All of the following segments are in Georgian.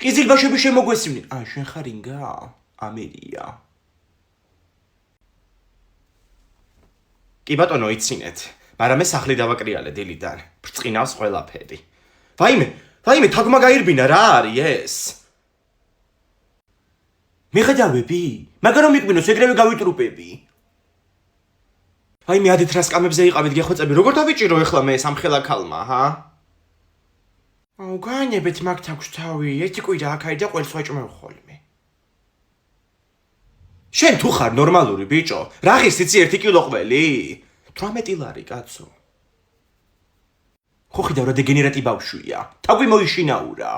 ყიზილბაშები შემოგვესივნენ. შენ ხარ ინგა? ამერია. კი ბატონო, იცინეთ. მაგრამ მე სახლი დავაკრიალე დილიდან. ბრწყინავს ყველაფერი. ვაიმე, თაგმა გაირბინა რა არის ეს? მიხედავები? მაგრამ მიყვინოს ეგრევე გავიტრუპები. ვაიმე, ადით რა სკამებზე იყავით გეხოცები, როგორ დავიჭირო ეხლა მე სამხელა ქალმა, ჰა? განებეთ მაგ თაქვს თავი, ერთი კვირა აქ და ყველს ვაჭმევ ხოლმე. შენ თუ ხარ ნორმალური ბიჭო, რა ღირს იცი 1 კილო ყველი? 18 ლარი კაცო. ხო ხედავ რა დეგენერატი ბავშვია. თაგვი მოიშინაურა.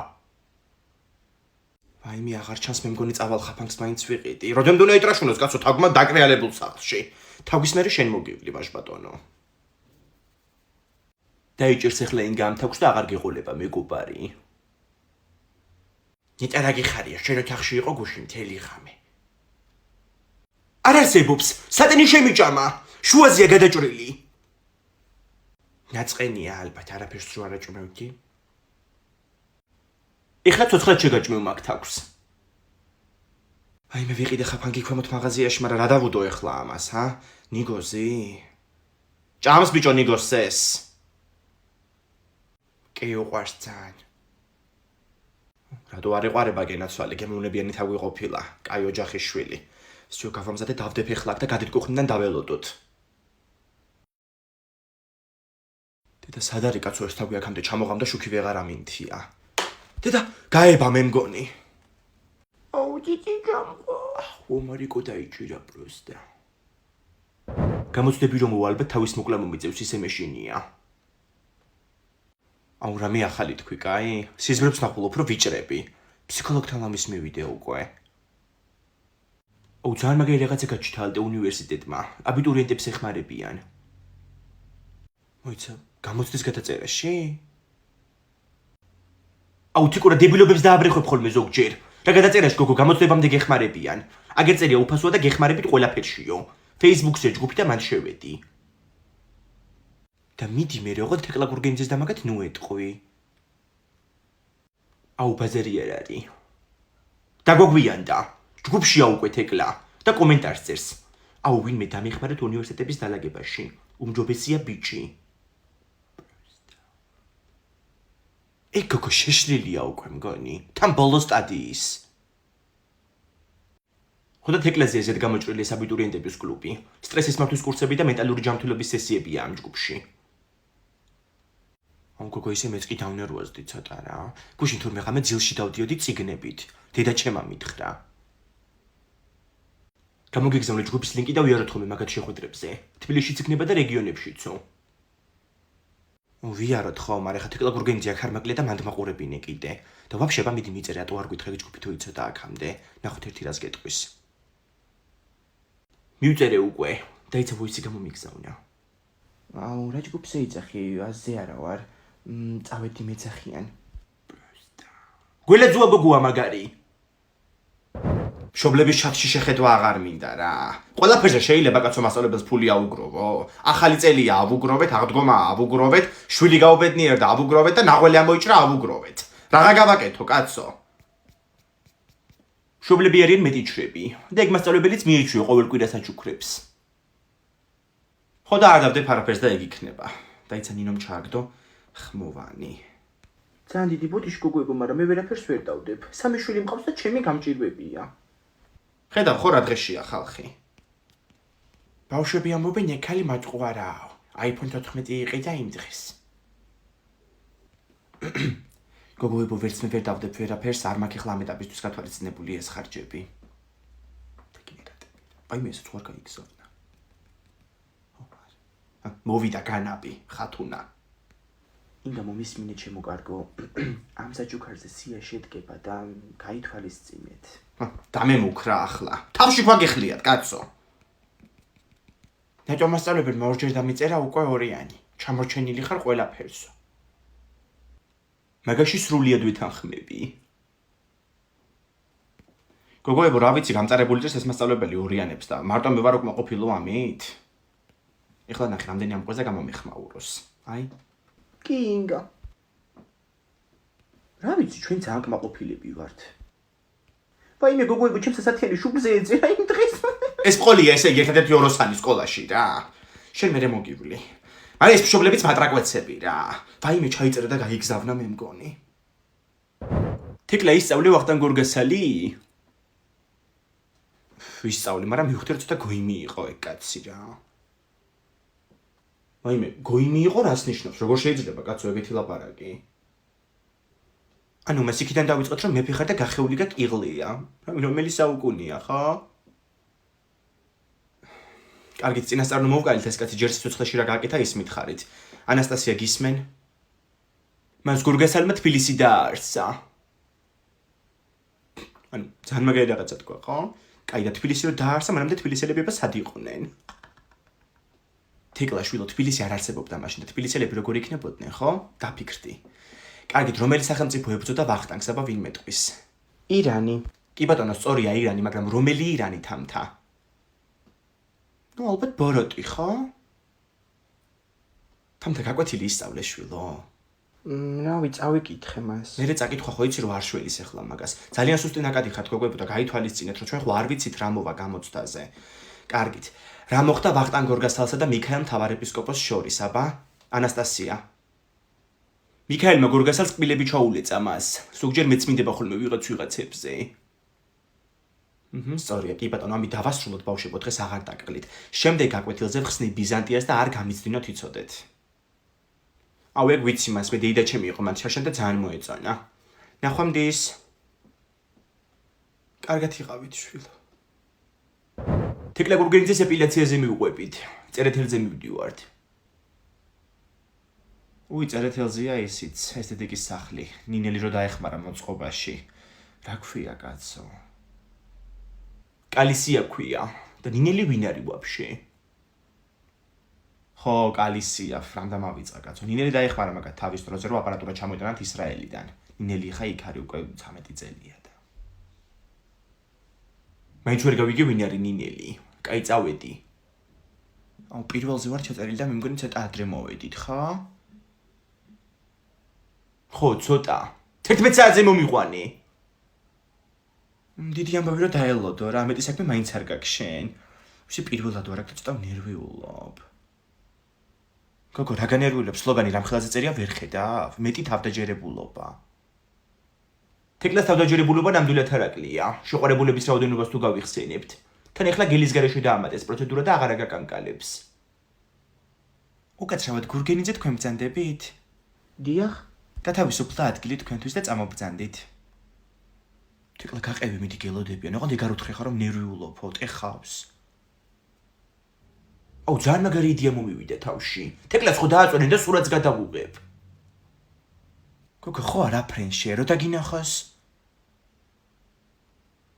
ვაიმე, აღარ ჩანს მე მგონი წავალ ხაფანგს მაინც ვიყიდი. როდემ დონა იტრაშუნოს კაცო თაგმა დაკრეალებულ სახლში. თაგვის მერე შენ მოგივლი ბაშბატონო. დაიჭირს ახლა ინგა ამ თაგვს და აღარ გეღოლება მეგობარი. ნეტა რა გიხარია, შენ ოთახში იყო გუში მთელი ღამე. არ არსებობს, სატენი შემიჭამა, შუაზეა გადაჭრილი. ნაწყენია ალბათ, არაფერს რო არ აჭმევდი. ეხლა ცოცხლად შეგაჭმევ მაგ თაგვს. მე ვიყიდე ხაფანგი ქვემოთ მაღაზიაში, მაგრამ რა დავუდო ეხლა ამას, ჰა? ნიგოზი? ჭამს ბიჭო ნიგოზს ეს. კი უყვარს ძალიან. რატო არ ეყარება გენაცვალე, გემოვნებიანი თაგვი ყოფილა, კაი ოჯახის შვილი. სიო გავამზადე დავდებ ეხლა და გადიტკუხნიდან დაველოდოთ. დედა სად არის კაცო ეს თაგვი აქამდე ჩამოღამ და შუქი ვეღარ ამინთია. დედა გაება მე მგონი. ძიძი ჯამყო. მარიკო დაიჭირა პროსტა. გამოცდები რომ უალბეთ თავის მოკლა მომიწევს ისე მეშინია. რამე ახალი თქვი, კაი? სიზმრებს ნახულობ რომ ვიჭრები. ფსიქოლოგთან ამის მივიდე უკვე. ძალიან მაგარი რაღაცა გაჩითალდა უნივერსიტეტმა. აბიტურიენტებს ეხმარებიან. მოიცა, გამოცდის გადაწერაში? თიკურა დებილობებს დააბრეხებ ხოლმე ზოგჯერ. რა გადაწერაში გოგო გამოცდებამდე გეხმარებიან. აგერ წერია უფასოა და გეხმარებით ყველაფერშიო. Facebook-ზე ჯგუფი და მან შევედი. და მიდი მე როგორ თეკლა გურგენიძეს და მაგათ ნუ ეტყვი. ბაზარი არ არის. დაგვაგვიანდა. ჯგუფშია უკვე თეკლა და კომენტარს წერს. ვინმე დამეხმარეთ უნივერსიტეტების დალაგებაში. უმჯობესია ბიჭი. გოგო შეშლილია უკვე მგონი. თან ბოლო სტადიის. ხოდა თეკლაზე ესეთ გამოჭრილი აბიტურიენტების კლუბი. სტრესის მართვის კურსები და მენტალური ჯანმრთელობის სესიებია ამ ჯგუფში. გოგო ისე მეც კი დავნერვაზდი ცოტა რა. გუშინ თურმე ღამე ძილში დავდიოდი ციგნებით. დედა ჩემმა მითხრა. გამოგიგზავნე ჯგუფის ლინკი და ვიაროთ ხოლმე მაგათ შეხვედრებზე. თბილისშიც იქნება და რეგიონებშიცო. ვიაროთ ხო, მაგრამ ხა თეკლა გურგენიძე აქ არ მაკლია და მანდმაყურებინე კიდე. და ვაფშე მიდი მიწერე, რატო არ გვითხრები ჯგუფი თუ იცოდა აქამდე. ნახოთ ერთი რას გეტყვის. მივწერე უკვე, დაიცა ვოისი გამომიგზავნა. რა ჯგუფს ეძახი, აზე არა ვარ. წავედი მეძახიან. გველეძუა გოგოა მაგარი. მშობლების ჩატში შეხედვა აღარ მინდა რა. ყველაფერზე შეიძლება კაცო მასწავლებელს ფული აუგროვო. ახალი წელია ავუგროვეთ, აღდგომა ავუგროვეთ, შვილი გაუბედნიერდა და ავუგროვეთ და ნაღველი ამოიჭრა ავუგროვეთ. რაღა გავაკეთო კაცო. მშობლები არიან მეტიჩრები და ეგ მასწავლებელიც მიეჩვიო ყოველ კვირას აჩუქრებს. ხო და არ დავდებ არაფერს და ეგ იქნება. დაიცა ნინომ ჩააგდო ხმოვანი. ძალიან დიდი ბოდიში გოგოებო, მაგრამ მე ვერაფერს ვერ დავდებ. 3 შვილი მყავს და ჩემი გამჭირვებია. ხედავ ხო რა დღეშია ხალხი. ბავშვები ამბობენ ეკალი მატყუარაო. iPhone 14 იყიდა იმ დღეს. გოგოებო ვერც მე ვერ დავდებ ვერაფერს, არ მაქვს ახლა ამ ეტაპისთვის გათვალისწინებული ეს ხარჯები. მე ეს თუ არ გაიგზავნა. მოვიდა განაპი, ხათუნა. ინდა მომისმინე ჩემო კარგო. ამ საჩუქარზე სია შედგება და გაითვალისწინეთ. დამემუქრა ახლა. თავში გვაგეხლიათ, კაცო. ნეტო მასწავლებელმა ორჯერ დამიწერა უკვე ორიანი. ჩამორჩენილი ხარ ყველაფერსო. მაგაში სრულიად ვითანხმები. გოგოებო, რა ვიცი, გამწარებული წერს ეს მასწავლებელი ორიანებს და მარტო მე ვარ უკმაყოფილო ამით. ეხლა ნახე, რამდენი ამ ყველზე გამომეხმაუროს. კი, ინგა. რა ვიცი, ჩვენ ძალიან კმაყოფილები ვართ. ვაიმე გოგოებო, ჩემს სასათიანი შუბლზე ეძერა იმ დღეს. ეს ყოლია ესე იგი ერთადერთი ოროსანი სკოლაში რა. შენ მერე მოგივლი. მაგრამ ეს მშობლებიც მატრაკვეცები რა. ვაიმე ჩაიწერა და გაიგზავნა მე მგონი. თიკლა ისწავლე ვახტანგ გორგასალი? ვისწავლე, მაგრამ მივხვდი რომ ცოტა გოიმი იყო ეგ კაცი რა. ვაიმე, გოიმი იყო რას ნიშნავს? როგორ შეიძლება კაცო ეგეთი ლაპარაკი? ანუ მას იქიდან დავიწყოთ რომ მეფე ხარ და გახეული გაკიღლია. რომელი საუკუნეა, ხო? კარგი, წინასწარ მოვგალით ეს კაცი ჯერ სიცოცხლეში რა გააკეთა ის მითხარით. ანასტასია გისმენ? მას გორგასალმა თბილისი დააარსა. ანუ ძალიან მაგარი რაღაცა თქვა, ხო? კაი და თბილისი რო დააარსა, მანამდე თბილისელები სად იყვნენ? თიკლა შვილო, თბილისი არ არსებობდა მაშინ და თბილისელები როგორ იქნებოდნენ, ხო? დაფიქრდი. კარგით, რომელი სახელმწიფო ებრძოდა ვახტანგს, აბა ვინ მეტყვის? ირანი. კი ბატონო, სწორია ირანი, მაგრამ რომელი ირანი თამთა? ნუ ალბათ ბოროტი, ხო? თამთა გაკვეთილი ისწავლე შვილო. რავი, წავიკითხე მას. მერე წაკითხვა ხო იცი რომ არ შველის ახლა მაგას. ძალიან სუსტი ნაკადი ხართ გოგოებო და გაითვალისწინეთ რომ ჩვენ ხო არ ვიცით რა მოვა გამოცდაზე. კარგით. რა მოხდა ვახტანგ გორგასალსა და მიქაელ მთავარეპისკოპოსს შორის, აბა? ანასტასია. მიქაელმა გორგასალს კბილები ჩაულეწა მას. ზოგჯერ მეწმინდება ხოლმე ვიღაცებზე. სწორია, კი ბატონო, ამით დავასრულოთ ბავშვებო, დღეს აღარ დაგყლით. შემდეგ გაკვეთილზე ვხსნით ბიზანტიას და არ გამიცდინოთ იცოდეთ. აუ ეგ ვიცი მას, მე დეიდა ჩემი იყო მან შაშან და ძალიან მოეწონა. ნახვამდის. კარგად იყავით შვილო. თეკლა გურგენიძეს ეპილაციაზე მივყვებით. წერეთელზე მივდივართ. წერეთელზეა ისიც, ესთეტიკის სახლი. ნინელი რო დაეხმარა მოწყობაში. რა ქვია კაცო? კალისია ქვია. და ნინელი ვინ არის ვაფშე? ხო, კალისია, ფრანდა მავიწყა კაცო. ნინელი დაეხმარა მაგათ თავის დროზე რომ აპარატურა ჩამოიტანათ ისრაელიდან. ნინელი ხა იქ არის უკვე 13 წელია და. მაინც ვერ გავიგე ვინ არის ნინელი. კაი წავედი. აუ პირველზე ვარ ჩაწერილი და მე მგონი ცოტა ადრე მოვედით, ხო? ხო, ცოტა. 11 საათზე მომიყვანი. დიდი ამბავი რომ დაელოდო რა, მეტი საქმე მაინც არ გაქვს შენ. ვისი პირველად ვარ აქ და ცოტა ნერვიულობ. გოგო, რა განერვიულებ? სლოგანი რამხელაზე წერია ვერ ხედავ? მეტი თავდაჯერებულობა. თეკლას თავდაჯერებულობა ნამდვილად არაკლია. შეყვარებულების რაოდენობას თუ გავიხსენებთ. თან ეხლა გელის გარეშე დაამატეს პროცედურა და აღარ აგაკანკალებს. უკაცრავად გურგენიძე თქვენ ბრძანდებით? დიახ. გათავისუფლდა ადგილი თქვენთვის და წამობრძანდით. თეკლა გაყევი მიდი გელოდებიან, ოღონდ ეგარ უთხრე ხარ რომ ნერვიულობო, ტეხავს. აუ ძალიან მაგარი იდეა მომივიდა თავში. თეკლას ხო დააწვენენ და სურათს გადავუღებ. გოგო ხო არა ფრენში, რო დაგინახოს?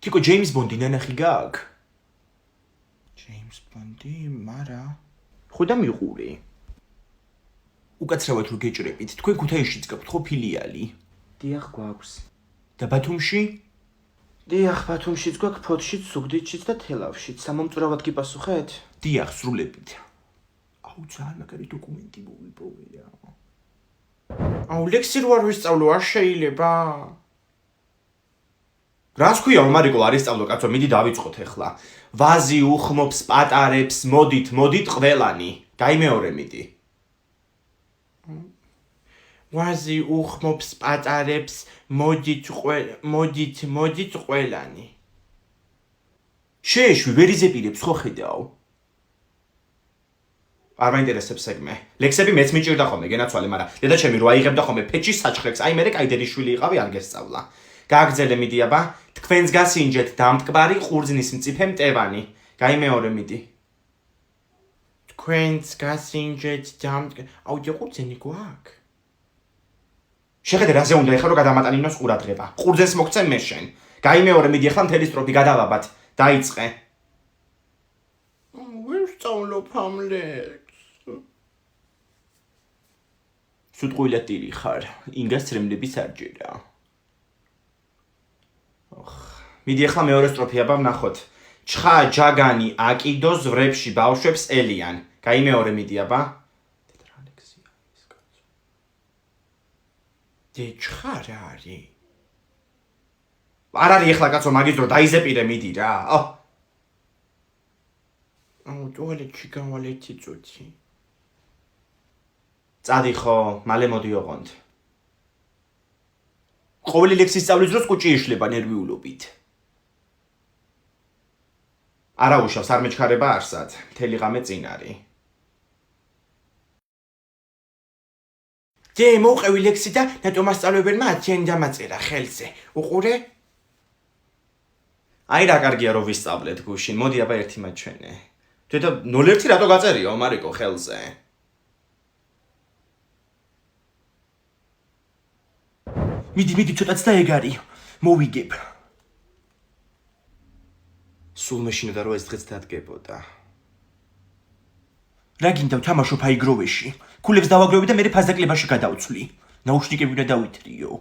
თიკო ჯეიმს ბონდი ნანახი გაქვს? ჯეიმს ბონდი, მარა. ხო და მიყური. უკაცრავად რო გეჭრებით, თქვენ ქუთაისშიც გაქვთ ხო ფილიალი? დიახ, გვაქვს. და ბათუმში? დიახ, ბათუმშიც გვაქვს, ფოთშიც, ზუგდიდშიც და თელავშიც. სამომწურავად გიპასუხეთ? დიახ, სრულებით. აუ, ძალიან მაგარი დოკუმენტი მოვიპოვე. აუ, ლექსი რო არ ვისწავლო, არ შეიძლება. რას ქვია, მარიკო, არ ისწავლო, კაცო, მიდი დავიწყოთ ახლა. ვაზი უხმობს პატარებს, მოდით ყველანი. გაიმეორე მიდი. ვაზი უხმობს პატარებს, მოდით ყველანი. შეეშვი, ვერ იზეპირებს, ხო ხედავ? არ მაინტერესებს ეგ მე. ლექსები მეც მიჭირდა ხოლმე, გენაცვალე, მაგრამ დედაჩემი რო აიღებდა ხოლმე ფეჩის საჩხრებს, აი მერე კაი დედიშვილი იყავი, არ გესწავლა. გააგრძელე მიდი აბა, თქვენს გასინჯეთ დამტკბარი ყურძნის მწიფე მტევანი. გაიმეორე მიდი. თქვენს გასინჯეთ აუ, ყურძენი გვაქვს? შეხედე რაზე უნდა ეხლა რომ გადამატანინოს ყურადღება. ყურძენს მოგცემ მე შენ. გაიმეორე მიდი ახლა მთელი სტროფი გადავაბათ. დაიწყე. ვერ სწავლობ ამ ლექსს. სუტყვილად ტირი ხარ. ინგას ცრემლების არ ჯერა. მიდი ახლა მეორე სტროფი აბა ვნახოთ. ჩხა ჯაგანი აკიდო ზვრებში ბავშვებს ელიან. გაიმეორე მიდი აბა. დეჩხარ არის. არ არის ეხლა კაცო მაგის დრო დაიზეპირე მიდი რა. ტუალეტში გავალ ერთი წუთი. წადი ხო, მალე მოდი ოღონდ. ყოველი ლექსის სწავლის დროს კუჭი იშლება ნერვიულობით. არა უშავს, არ მეჩქარება არსად, მთელი ღამე წინ არის. დე მოუყევი ლექსი და ნატო მასწავლებელმა ათიანი დამაწერა ხელზე. უყურე? აი რა კარგია რომ ვისწავლეთ გუშინ. მოდი აბა ერთი მაჩვენე. თვითონ 0-1 რატო გაწერიო მარიკო ხელზე? მიდი ცოტაც და ეგ არის. მოვიგებ. სულ მეშინოდა რომ ეს დღეც დადგებოდა. რა გინდა ვთამაშობ აიგროვეში? ქულებს დავაგროვებ და მე ფაზაკლებაში გადავცვლი. ნაუშნიკები უნდა დავითრიო.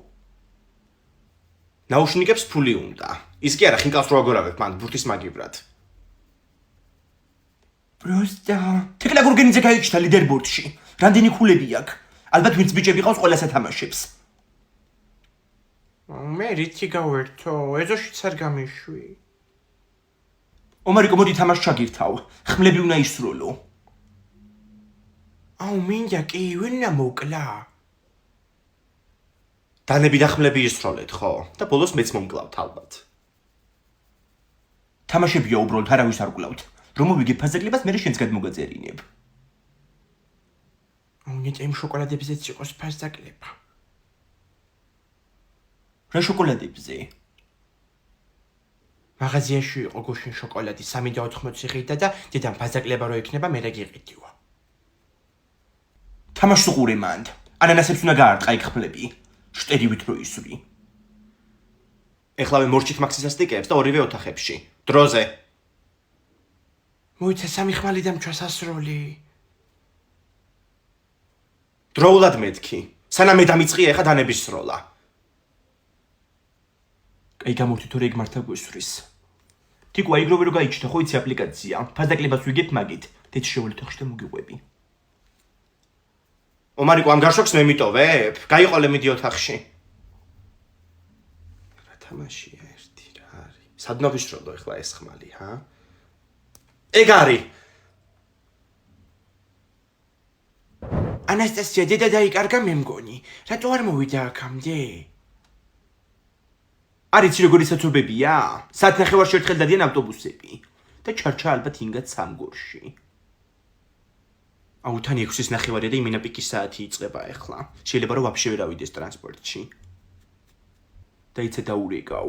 ნაუშნიკებს ფული უნდა. ის კი არა ხინკალს რო აგორავებ მან ბურთის მაგივრად. პროსტა თეკლა გურგენიძე გაიჩნდა ლიდერბორდში. რამდენი ქულები აქვს? ალბათ ვინც ბიჭები ყავს ყველა სათამაშებს. მე რითი გავერთო? ეზოშიც არ გამიშვი. ომარიკო მოდი თამაშ ჩაგირთავ. ხმლები უნდა ისროლო. მინდა კი ვინა მოკლა. დანები და ხმლები ისროლეთ ხო? და ბოლოს მეც მომკლავთ ალბათ. თამაშებია უბრალოდ არავის არ გკლავთ. რომ მოვიგებ ფაზაკლებას მე შენც გადმოგაწერინებ. ნეტ იმ შოკოლადებზეც იყოს ფაზაკლება. რა შოკოლადებზე? მაღაზიაში იყო გუშინ შოკოლადი 3.80 ღირდა და დედამ ფაზაკლება რო იქნება მე რა გიყიდიო. თამაშს უყურე მანდ. ანანასებს უნდა გაარტყა იქ ხმლები. შტერივით რო ისვრი. ეხლავე მორჩით მაქსის ასტიკებს და ორივე ოთახებში. დროზე. მოიცა 3 ხმალი დამჩვას ასროლი. დროულად მეთქი. სანამ მე დამიწყია ეხა დანების სროლა. კაი გამოვთი თორე ეგ მართა გვესვრის. თიკო აიგროვე რო გაიჩნდა ხო იცი აპლიკაცია. ფაზაკლებას ვიგებ მაგით. დეც შევალ ოთახში და მოგიყვები. ომარიკო ამ გარშოქს მე მიტოვებ? გაიყოლე მიდი ოთახში. რა თამაშია ერთი რა არის? სადნო ვისროლო ეხლა ეს ხმალი, ჰა? ეგ არის. ანასტასია დედა დაიკარგა მე მგონი. რატო არ მოვიდა აქამდე? არიცი როგორი საცობებია? საათ ნახევარში ერთხელ დადიან ავტობუსები და ჩარჩა ალბათ ინგად სამგორში. თან 6-ის ნახევარია და იმინა პიკის საათი იწყება ახლა. შეიძლება რომ ვაფშე ვერ ავიდეს ტრანსპორტში. დაიცა დაურეკავ.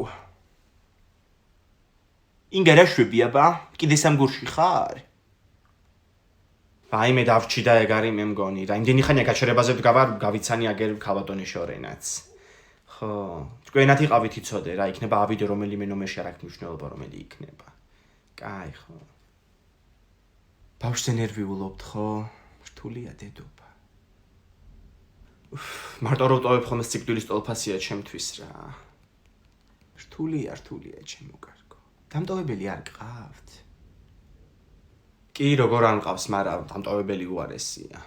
ინგა რა შვები აბა? კიდე სამგორში ხარ? აი მე დავჭი და ეგ არის მე მგონი. რა იმდენი ხანია გაჩერებაზე ვდგავარ, გავიცანი აგერ ქალბატონი შორენაც. ხო, თქვენად იყავით იცოდე რა, იქნება ავიდე რომელიმე ნომერში არ აქვს მნიშვნელობა რომელი იქნება. კაი ხო. ბავშვზე ნერვიულობთ ხო? რთულია დედობა. მარტო რომ ტოვებ ხოლმე სიკვდილის ტოლფასია ჩემთვის რა. რთულია ჩემო კარგო. დამტოვებელი არ გყავთ? კი როგორ არ მყავს, მაგრამ დამტოვებელი უარესია.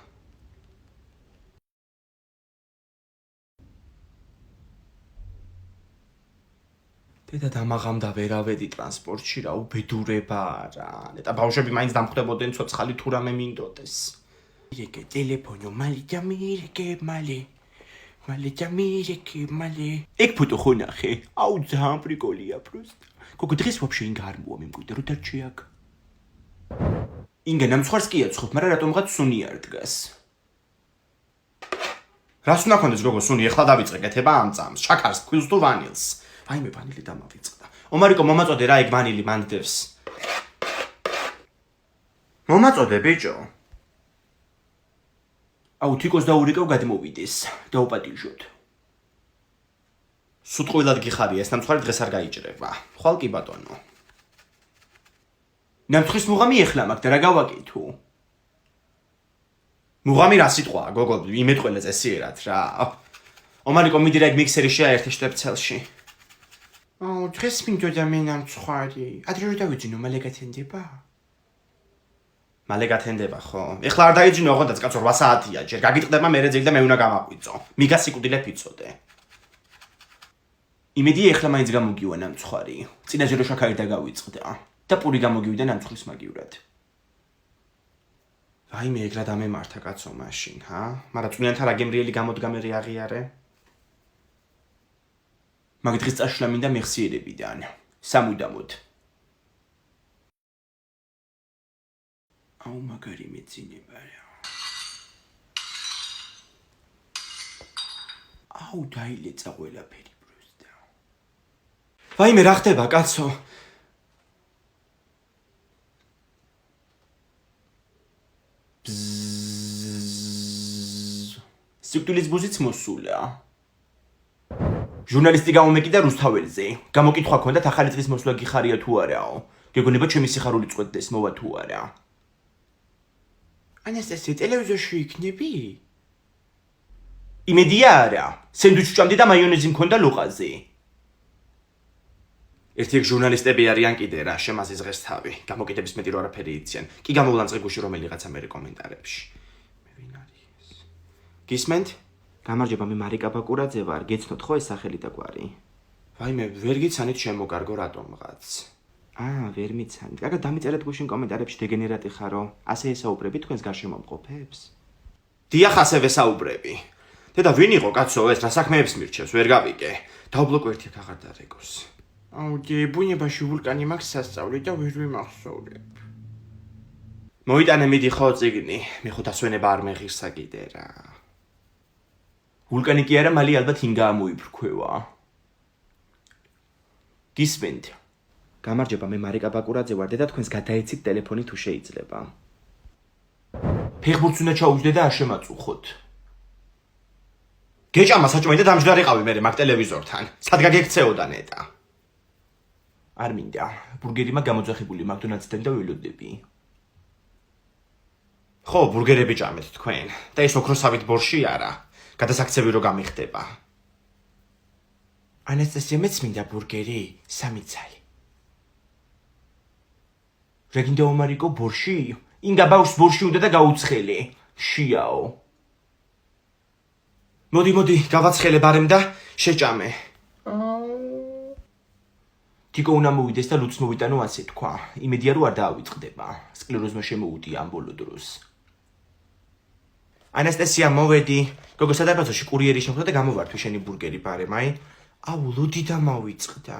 დედა დამაღამდა ვერავედი ტრანსპორტში რა უბედურება რა. ნეტა ბავშვები მაინც დამხვდებოდნენ ცოცხალი თუ რამე მინდოდეს. მირეკე ტელეფონო მალე მალე. ეგ ფოტო ხო ნახე? ძალიან პრიკოლია პროსტა. გოგო დღეს ვაფშე ინგა არ მოვა მემკვიდე რო დარჩე აქ. ინგა ნამცხვარს კი აცხობ, მაგრამ რატომღაც სუნი არ დგას. რას უნდა ქონდეს გოგო სუნი? ეხლა დავიწყე კეთება ამ წამს. შაქარს, ქვილს თუ ვანილს. ვაიმე ვანილი დამავიწყდა. ომარიკო მომაწოდე რა ეგ ვანილი მანდევს. მომაწოდე ბიჭო. თიკოს დაურეკავ გადმოვიდეს. დაუპატიჟოთ. სუტყვილად გიხარია ეს ნამცხვარი დღეს არ გაიჭრება. ხვალ კი ბატონო. ნამცხვრის მუღამი ეხლა მაგ და რა გავაკეთო? მუღამი რა სიტყვაა გოგო იმეთყველე წესიერად რა. ომარიკო მიდი რა ეგ მიქსერი შეაერთე შტეფცელში. დღეს მინდოდა მე ნამცხვარი. ადრე რომ დავიძინო მალე გათენდება? მალე გათენდება ხო? ეხლა არ დაიძინო ოღონდაც კაცო 8 საათია ჯერ გაგიტყდება მერე ძილი და მე უნდა გამაყვიწო. მიგას სიკვდილე ფიცოდე. იმედია ეხლა მაინც გამოგივა ნამცხვარი. წინაზე რო შაქარი დაგავიწყდა და პური გამოგივიდა ნამცხვრის მაგივრად. ვაიმე ეგრად ამემართა კაცო მაშინ, ჰა? მაგრამ წვნიანთა რა გემრიელი გამოდგამე აღიარე? მაგ დღეს წაშლა მინდა მეხსიერებიდან. სამუდამოდ. აუ მაგარი მეცინება რა. აუ დაილეცა ყველაფერი. ვაიმე რა ხდება კაცო? სიკვდილის ბუზიც მოსულა. ჟურნალისტი გამომეკიდა რუსთაველზე. გამოკითხვა ჰქონდათ ახალი წლის მოსვლა გიხარია თუ არაო. გეგონება ჩემი სიხარული წყვეტდეს მოვა თუ არა. ანასტასია ტელევიზორში იქნები? იმედია არა. სენდვიჩი ჭამდი და მაიონეზი მქონდა ლოყაზე. ერთი ეგ ჟურნალისტები არიან კიდე რა, შემაზის დღეს თავი. გამოკიდების მეტი რო არაფერი იციან. კი გამოვლანძღე გუში რომელიღაცა მე კომენტარებში. მე ვინ არის ეს? გისმენთ? გამარჯობა, მე მარიკა ბაკურაძე ვარ. გეცნოთ ხო ეს სახელი და გვარი? ვაიმე, ვერ გიცანით შემოგარგო რატომღაც. ვერ მიცანით. კარგად დამიწერეთ გუშინ კომენტარებში დეგენერატი ხარო. ასე ესაუბრები თქვენს გარშემომყოფებს? დიახ, ასევე საუბრები. დედა ვინ იყო კაცო ეს რა საქმეებს მირჩევს? ვერ გავიგე. დაუბლოკო ერთი აღარ დარეგოს. აუ ბუნებაში ვულკანი მაქვს სასწავლი და ვერ ვიმახსოვრებ. მოიტანე მიდი ხო წიგნი, მე ხო დასვენება არ მეღირსა კიდე რა. ვულკანი კი არა, მალე ალბათ ინგა ამოიბრქვევა. გისმენთ? გამარჯობა, მე მარიკა ბაკურაძე ვარ, დედა თქვენს გადაეცით ტელეფონი თუ შეიძლება. ფეხბურთს უნდა ჩაუჯდე და არ შემაწუხოთ. გეჭამა საჭმელი და დამჯდარიყავი მე მაგ ტელევიზორთან. სად გაგექცეოდა ნეტა? არ მინდა. ბურგერი მაგ გამოძახებული მაკდონალდსთან და ველოდები. ხო, ბურგერები ჭამეთ თქვენ. და ეს ოქროსავით ბორში არა. გადასაქცევი რო გამიხდება. ანასტასია მეც მინდა ბურგერი, 3 ცალი. რა გინდა ომარიკო ბორში? ინგა ბავშვს ბორში უნდა და გაუცხელე. შიაო. მოდი, გავაცხელე ბარემ და შეჭამე. თიკო უნდა მოვიდეს და ლუც მოვიტანო ასე თქვა. იმედია რომ არ დაავიწყდება. სკლეროზმა შემოუდია ამ ბოლო დროს. ანასტასია მოვედი. გოგო სადაბაზოში კურიერი შემოხდა და გამოვართვი შენი ბურგერი ბარემ, აი. აუ ლუდი და მოვიწყდა.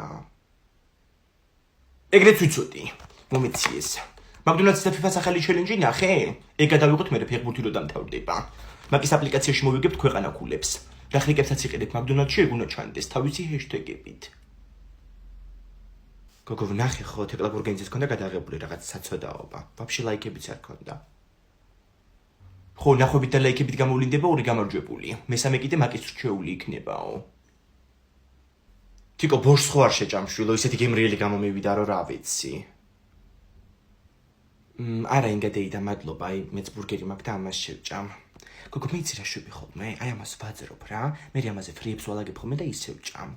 ეგრეც ვიცოდი. მომეციეს. მაკდონალდსის და ფიფას ახალი ჩელენჯი ნახე? ეგ გადავიღოთ მე ფეხბურთი რო დამთავრდება. მაგის აპლიკაციაში მოვიგებთ ქვეყანა ქულებს. რახნიკებსაც იყიდეთ მაკდონალდსში ეგ უნდა ჩანდეს თავისი ჰეშტეგებით. გოგო ვნახე ხო თეკლა ბურგენზეც ქონდა გადაღებული რაღაც საცოდაობა. ვაფშე ლაიქებიც არ ქონდა. ხო, ნახვებით და ლაიქებით გამოვლინდება ორი გამარჯვებული. მესამე კიდე მაკის რჩეული იქნებაო. თიკო ბორშს ხო არ შეჭამშვილო, ისეთი გემრიელი გამომივიდა რომ რა ვიცი. არა ინგადეი და მადლობა, აი მეც ბურგერი მაქვს და ამას შევჭამ. გოგო მეიცი რა შვები ხოლმე, აი ამას ვაძრობ რა, მე ამაზე ფრიებს ვალაგებ ხოლმე და ისევ ჭამ.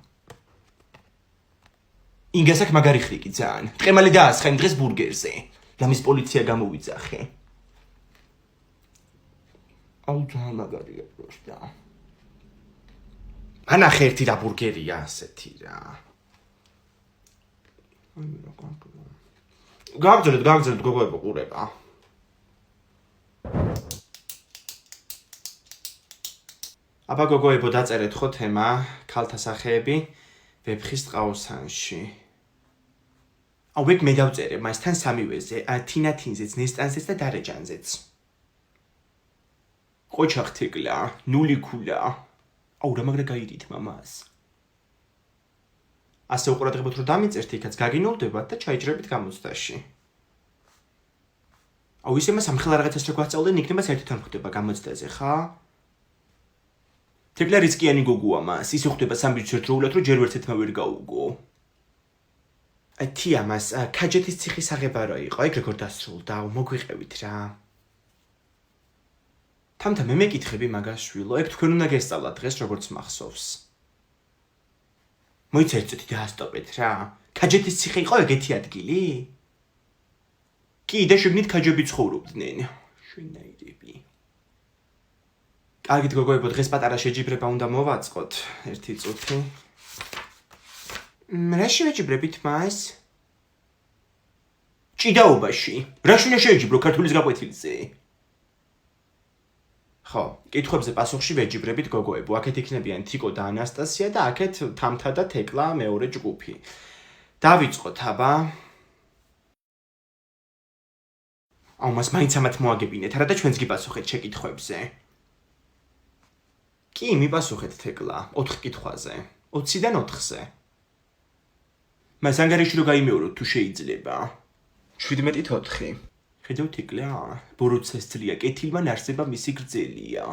ინგასაკ მაგარი ხრიკი ძალიან. ტყემალი დაასხენ დღეს ბურგერზე. ლამის პოლიცია გამოვიძახე. აუ ძალიან მაგარია პროსტა. ანახე ერთი და ბურგერია ასეთი რა. გაგძელეთ გოგოებო ყურება. აბა გოგოებო დაწერეთ ხო თემა, ქალთა სახეები ვეფხის ტყაოსანში. აუ ეგ მე დავწერე, მასთან სამივეზე, თინათინზეც, ნესტანზეც და დარეჯანზეც. ყოჩახთეკლა, ნული ქულა. აუ რა მაგრა გაირით მამას. ასე უყურადღებოთ რომ დამიწერთ იქაც გაგინოლდებათ და ჩაიჭრებით გამოცდაში. აუ ისე მას ამხელა რაღაცას რო გვასწავლენ, იქნება საერთოდ არ ხდება გამოცდაზე, ხა? თეკლა რისკიანი გოგოა მას, ისე ხდება სამბიჭს ერთდროულად რომ ჯერ ვერცერთმა ვერ გაუგო. აი თია მას ქაჯეთის ციხის აღება რო იყო, ეგ როგორ დასრულდა, მოგვიყევით რა. თამთა მე მეკითხები მაგაშვილო, ეგ თქვენ უნდა გესწავლათ დღეს როგორც მახსოვს. მოიცერწეთ დაასტოპეთ რა. ქაჯეთის ციხე იყო ეგეთი ადგილი? კი, და შეგნით ქაჯები ცხოვრობდნენ. შვენაირები. კარგით გოგოებო, დღეს პატარა შეჯიბრება უნდა მოვაწყოთ. 1 წუთი. რაში ვეჯიბრებით მას? ჭიდაობაში. რაში უნდა შეეჯიბრო ქართულის გაკვეთილზე? ხო, კითხვებზე პასუხში ვეჯიბრებით გოგოებო. აქეთ იქნებიან თიკო და ანასტასია და აქეთ თამთა და თეკლა მეორე ჯგუფი. დავიწყოთ, აბა. აუ, მას მაინც ამათ მოაგებინეთ, არა და ჩვენც გიპასუხეთ შეკითხვებზე. კი, მიპასუხეთ თეკლა, 4 კითხვაზე. 20-დან 4-ზე. მას ანგარიში რო გაიმეოროთ თუ შეიძლება. 17-ით 4. ხედავთ იკლა, ბოროტს ეს ძლია, კეთილმან არსება მისი გრძელია.